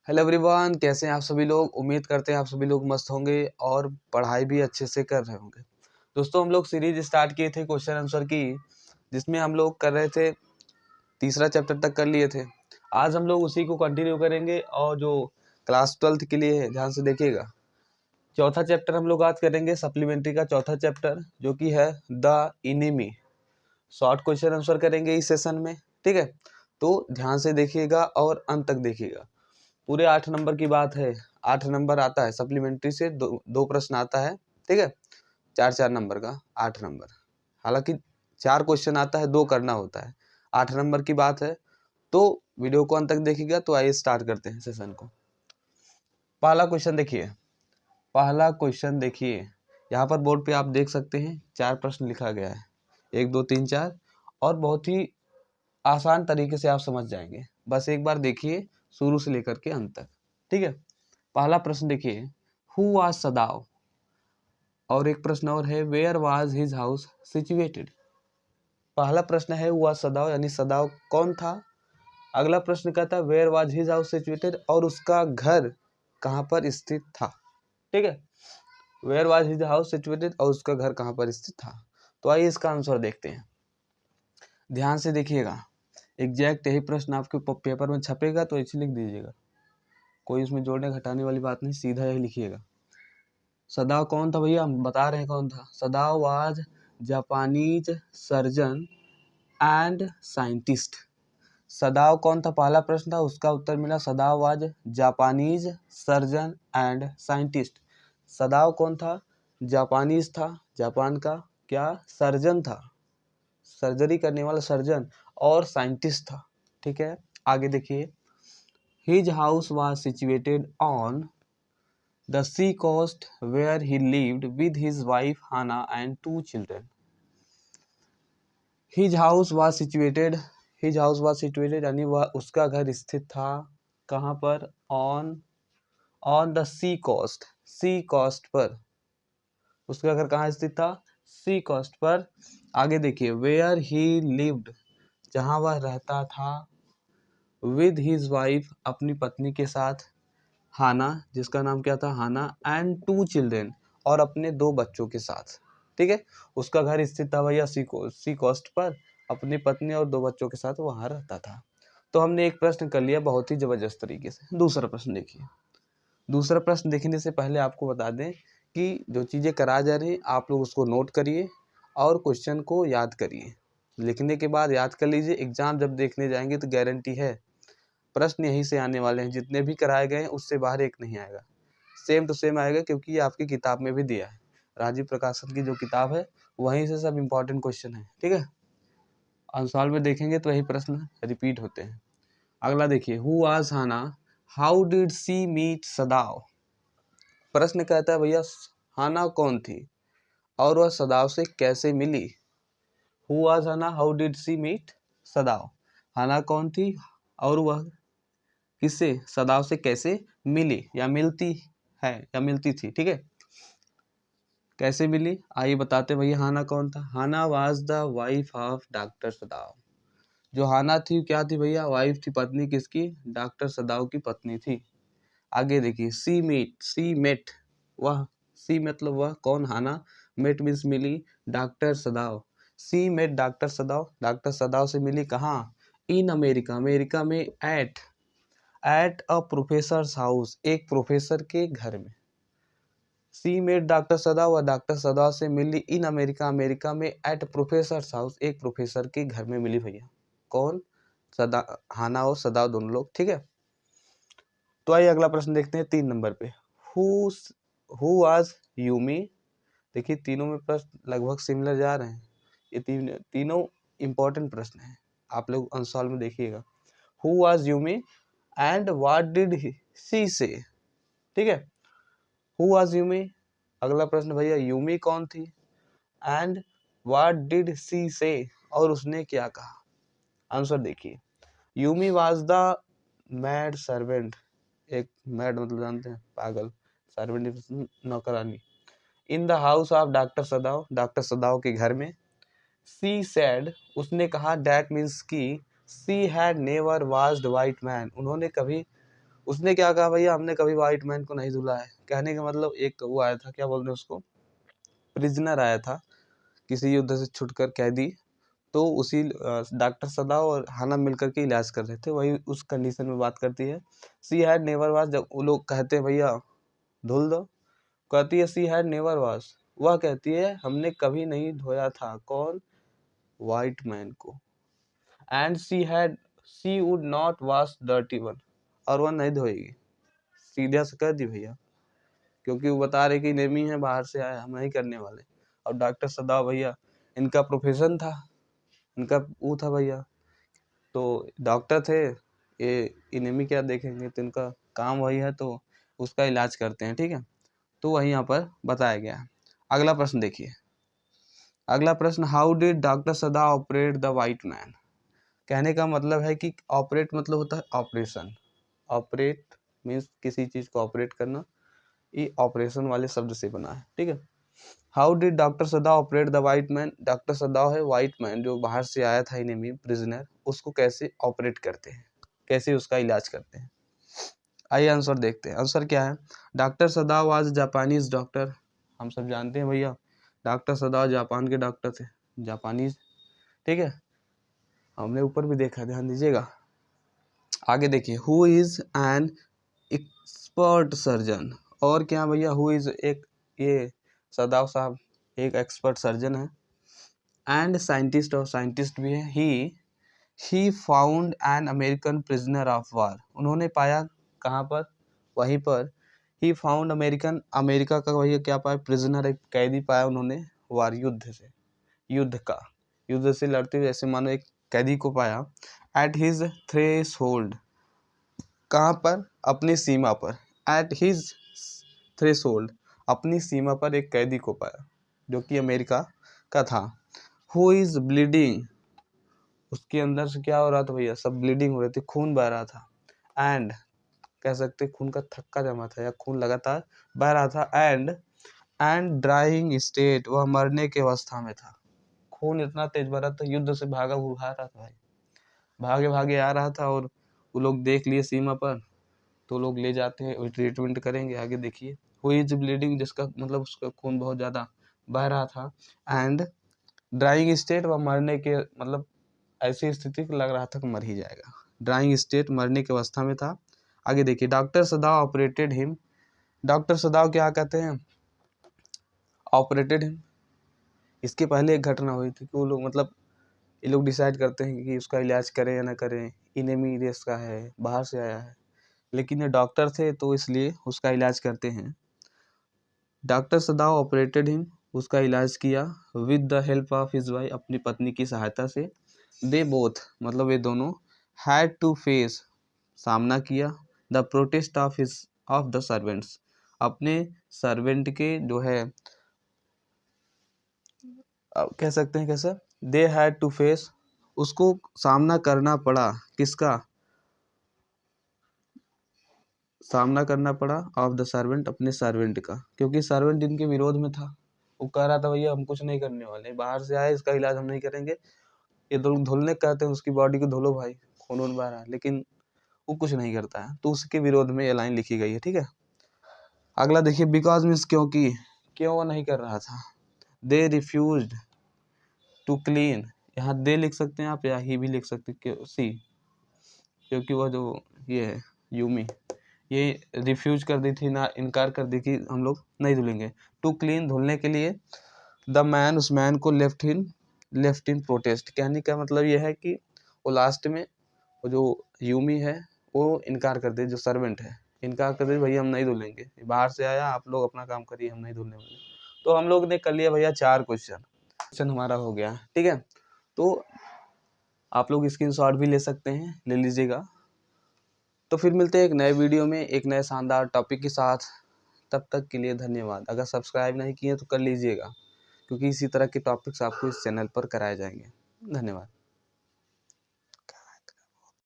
Hello everyone, कैसे हैं आप सभी लोग। उम्मीद करते हैं आप सभी लोग मस्त होंगे और पढ़ाई भी अच्छे से कर रहे होंगे। दोस्तों, हम लोग सीरीज स्टार्ट किए थे क्वेश्चन आंसर की, जिसमें हम लोग कर रहे थे तीसरा चैप्टर तक कर लिए थे। आज हम लोग उसी को कंटिन्यू करेंगे और जो क्लास 12th के लिए है, ध्यान से देखिएगा। चौथा चैप्टर हम लोग आज करेंगे, सप्लीमेंट्री का चौथा चैप्टर, जो कि है the enemy. Short question answer करेंगे इस सेशन में, ठीक है। तो ध्यान से देखिएगा और अंत तक देखिएगा। पूरे 8 नंबर की बात है। 8 नंबर आता है सप्लीमेंट्री से, दो प्रश्न आता है, ठीक है। 4 नंबर का 8 नंबर, हालांकि 4 क्वेश्चन आता है, 2 करना होता है। 8 नंबर की बात है, तो वीडियो को अंत तक देखिएगा। तो आइए स्टार्ट करते हैं सेशन को। पहला क्वेश्चन देखिए, यहाँ पर बोर्ड पे आप देख सकते हैं 4 प्रश्न लिखा गया है, 1 2 3 4, और बहुत ही आसान तरीके से आप समझ जाएंगे। बस एक बार देखिए शुरू से लेकर के अंत तक, ठीक है। पहला प्रश्न देखिए, हु वाज सदाव, और एक प्रश्न और है, where was his house situated. पहला प्रश्न है हु वाज सदाव, यानी सदाव कौन था। अगला प्रश्न कहता है where was his house situated, और उसका घर कहाँ पर स्थित था, ठीक है। Where was his house situated, और उसका घर कहाँ पर स्थित था। तो आइए इसका आंसर देखते हैं। ध्यान से देखिएगा, एग्जैक्ट यही प्रश्न आपके पेपर में छपेगा, तो ऐसे लिख दीजिएगा, कोई उसमें जोड़ने घटाने वाली बात नहीं, सीधा यही लिखिएगा। सदाव कौन था भैया, हम बता रहे हैं कौन था। सदाव was Japanese surgeon and scientist. सदाव कौन था, पहला प्रश्न था, उसका उत्तर मिला सदाव was Japanese surgeon and scientist. सदाव कौन था, जापानीज था, जापान का क्या सर्जन था, सर्जरी करने वाला सर्जन, और साइंटिस्ट था, ठीक है। आगे देखिए, his house was situated on the sea coast where he lived with his wife Hannah and 2 children. His house was situated यानी वह उसका घर स्थित था कहाँ पर, on the sea coast पर, उसका घर कहाँ स्थित था, sea coast पर। आगे देखिए, where he lived, जहाँ वह रहता था, with his wife, अपनी पत्नी के साथ, हाना, जिसका नाम क्या था, हाना, एंड 2 चिल्ड्रेन, और अपने 2 बच्चों के साथ, ठीक है। उसका घर स्थित था भैया सी कोस्ट पर, अपनी पत्नी और 2 बच्चों के साथ वहां रहता था। तो हमने एक प्रश्न कर लिया बहुत ही जबरदस्त तरीके से। दूसरा प्रश्न देखिए। दूसरा प्रश्न देखने से पहले आपको बता दें कि जो चीज़ें करा जा रही आप लोग उसको नोट करिए और क्वेश्चन को याद करिए। लिखने के बाद याद कर लीजिए, एग्जाम जब देखने जाएंगे तो गारंटी है प्रश्न यहीं से आने वाले हैं। जितने भी कराए गए हैं उससे बाहर एक नहीं आएगा, सेम टू सेम आएगा, क्योंकि ये आपकी किताब में भी दिया है। राजीव प्रकाशन की जो किताब है वहीं से सब इम्पोर्टेंट क्वेश्चन है, ठीक है। आंसर में देखेंगे तो वही प्रश्न रिपीट होते हैं। अगला देखिए, who was Hana, how did she meet Sadao. प्रश्न कहता है भैया हाना कौन थी और वह सदाव से कैसे मिली। Who was Hana, how did she meet Sadao. Hana कौन थी और वह किससे, सदाव से कैसे मिली या मिलती है या मिलती थी, ठीक है। कैसे मिली आइए बताते भैया। हाना कौन था, Hana was the wife of doctor Sadao. जो हाना थी क्या थी भैया, वाइफ थी, पत्नी किसकी, डॉक्टर सदाव की पत्नी थी। आगे देखिए, सी मेट, वह, सी मतलब वह कौन, हाना, मेट मीन्स मिली, doctor Sadao. She met doctor Sadao, doctor Sadao से मिली कहाँ, इन अमेरिका, अमेरिका में, एट अ प्रोफेसर हाउस, एक प्रोफेसर के घर में। सी मेट डॉक्टर सदाव, व डॉक्टर सदाव से मिली इन अमेरिका, अमेरिका में, एट प्रोफेसर हाउस, एक प्रोफेसर के घर में मिली भैया। कौन, सदा, हाना और सदाव दोनों लोग, ठीक है। तो आइए अगला प्रश्न देखते हैं 3 नंबर पे। Who was Yumi. देखिए तीनों में प्रश्न लगभग सिमिलर जा रहे हैं, ये तीनों इंपॉर्टेंट प्रश्न हैं, आप लोग आंसर में देखिएगा। Who was Yumi and what did she say, ठीक है। हु वाज यूमी, अगला प्रश्न भैया यूमी कौन थी, एंड व्हाट डिड सी से, और उसने क्या कहा। आंसर देखिए, Yumi was the mad servant, एक मैड मतलब जानते हैं पागल, सर्वेंट नौकरानी, in the house of doctor Sadao, doctor सदाव के घर में। सी सेड, उसने कहा, दैट मीन्स की she had never watched white man, उन्होंने कभी उसने क्या कहा, भैया हमने कभी व्हाइट मैन को नहीं धुला है। कहने का मतलब एक वो आया था, क्या बोलते हैं उसको, प्रिजनर आया था किसी युद्ध से छुटकर, कैदी, तो उसी डॉक्टर सदाव और हाना मिलकर के इलाज कर रहे थे, वही उस कंडीशन में बात करती है। सी हैड नेवर वॉश, जब वो लोग कहते हैं भैया धुल दो, कहती है सी हैड नेवर वॉश, वह कहती है हमने कभी नहीं धोया था, कौन, व्हाइट मैन को। And she would not wash dirty one, और वह नहीं धोएगी, सीधा से कह दी भैया, क्योंकि वो बता रहे कि नेमी है, बाहर से आया, हम नहीं करने वाले। और डॉक्टर सदाव भैया इनका प्रोफेशन था, इनका वो था भैया, तो डॉक्टर थे ये, इनेमी क्या देखेंगे, तो इनका काम वही है, तो उसका इलाज करते हैं, ठीक है। तो वही यहाँ पर बताया गया है। अगला प्रश्न देखिए, अगला प्रश्न, हाउ डिड डॉक्टर सदा ऑपरेट द वाइट मैन। कहने का मतलब है कि ऑपरेट मतलब होता है ऑपरेशन, ऑपरेट मीन्स किसी चीज को ऑपरेट करना, ये ऑपरेशन वाले शब्द से बना है, ठीक है। हाउ डिड डॉक्टर सदा operate the white man, doctor सदा है वाइट मैन जो बाहर से आया था इनेमी प्रिजनर, उसको कैसे ऑपरेट करते हैं, कैसे उसका इलाज करते हैं। आइए आंसर देखते हैं। आंसर क्या है, डॉक्टर सदा वाज जापानीज डॉक्टर, हम सब जानते हैं भैया डॉक्टर सदा जापान के डॉक्टर थे, जापानीज, ठीक है, हमने ऊपर भी देखा, ध्यान दीजिएगा। आगे देखिए, who is an expert surgeon, और क्या भैया, हु इज एक, ये सदाव साहब एक एक्सपर्ट सर्जन है, एंड साइंटिस्ट, और साइंटिस्ट भी है। He found an American prisoner of war, उन्होंने पाया कहाँ पर, वहीं पर। ही फाउंड अमेरिकन, अमेरिका का भैया क्या पाया, प्रिजनर, एक कैदी पाया उन्होंने, वार युद्ध से, युद्ध से लड़ते हुए, ऐसे मानो एक कैदी को पाया। एट हिज थ्रेशोल्ड, कहाँ पर, अपनी सीमा पर। एट हिज थ्रेशोल्ड, अपनी सीमा पर एक कैदी को पाया जो कि अमेरिका का था। हु इज ब्लीडिंग, उसके अंदर से क्या हो रहा था भैया, सब ब्लीडिंग हो रही थी, खून बह रहा था। एंड कह सकते खून का थक्का जमा था, या खून लगातार बह रहा था। एंड ड्राइंग स्टेट, वह मरने की अवस्था में था, खून इतना तेज बह रहा था, युद्ध से भागा रहा था भाई, भागे भागे आ रहा था, और वो लोग देख लिए सीमा पर, तो लोग ले जाते हैं, ट्रीटमेंट करेंगे। आगे देखिए, हु इज ब्लीडिंग, जिसका मतलब उसका खून बहुत ज्यादा बह रहा था। एंड ड्राइंग स्टेट, वह मरने के मतलब ऐसी स्थिति लग रहा था कि मर ही जाएगा, ड्राइंग स्टेट, मरने की अवस्था में था। आगे देखिए, डॉक्टर सदाव ऑपरेटेड हिम, डॉक्टर सदाव क्या कहते हैं, ऑपरेटेड हिम, इसके पहले एक घटना हुई थी कि वो लोग मतलब ये लोग डिसाइड करते हैं कि उसका इलाज करें या ना करें, इनेमी रेस का है, बाहर से आया है, लेकिन ये डॉक्टर थे तो इसलिए उसका इलाज करते हैं। डॉक्टर सदाव ऑपरेटेड हिम, उसका इलाज किया, with the help of his wife, अपनी पत्नी की सहायता से। दे बोथ, मतलब ये दोनों, हैड टू फेस, सामना किया, the protest of the servants, अपने सर्वेंट के जो है, कह सकते हैं कैसे, दे हैड टू फेस, उसको सामना करना पड़ा, किसका, सामना करना पड़ा, ऑफ द सर्वेंट, अपने सर्वेंट का, क्योंकि सर्वेंट इनके विरोध में था। वो कह रहा था भैया हम कुछ नहीं करने वाले, बाहर से आए, इसका इलाज हम नहीं करेंगे, ये धुलने कहते हैं, उसकी बॉडी को धुलो भाई, खून वून बह रहा है, लेकिन वो कुछ नहीं करता है, तो उसके विरोध में ये लाइन लिखी गई है, ठीक है। अगला देखिए, बिकॉज मीन्स क्योंकि, क्यों वो नहीं कर रहा था। दे रिफ्यूज्ड टू क्लीन, यहाँ दे लिख सकते हैं आप, या ही भी लिख सकते हैं, सी, क्योंकि वह जो ये है यूमी, ये रिफ्यूज कर दी थी ना, इनकार कर दी कि हम लोग नहीं धुलेंगे। टू क्लीन, धुलने के लिए। द मैन, उस मैन को लेफ्ट इन प्रोटेस्ट, कहने का मतलब ये है कि वो लास्ट में, वो जो यूमी है वो इनकार कर दे, जो सर्वेंट है इनकार कर दे, भैया हम नहीं धुलेंगे, बाहर से आया, आप लोग अपना काम करिए, हम नहीं धुलने वाले। तो हम लोग ने कर लिया भैया 4 क्वेश्चन हमारा हो गया, ठीक है। तो आप लोग स्क्रीनशॉट भी ले सकते हैं, ले लीजिएगा। तो फिर मिलते हैं एक नए वीडियो में एक नए शानदार टॉपिक के साथ, तब तक के लिए धन्यवाद। अगर सब्सक्राइब नहीं किए तो कर लीजिएगा, क्योंकि इसी तरह के टॉपिक्स आपको इस चैनल पर कराए जाएंगे। धन्यवाद।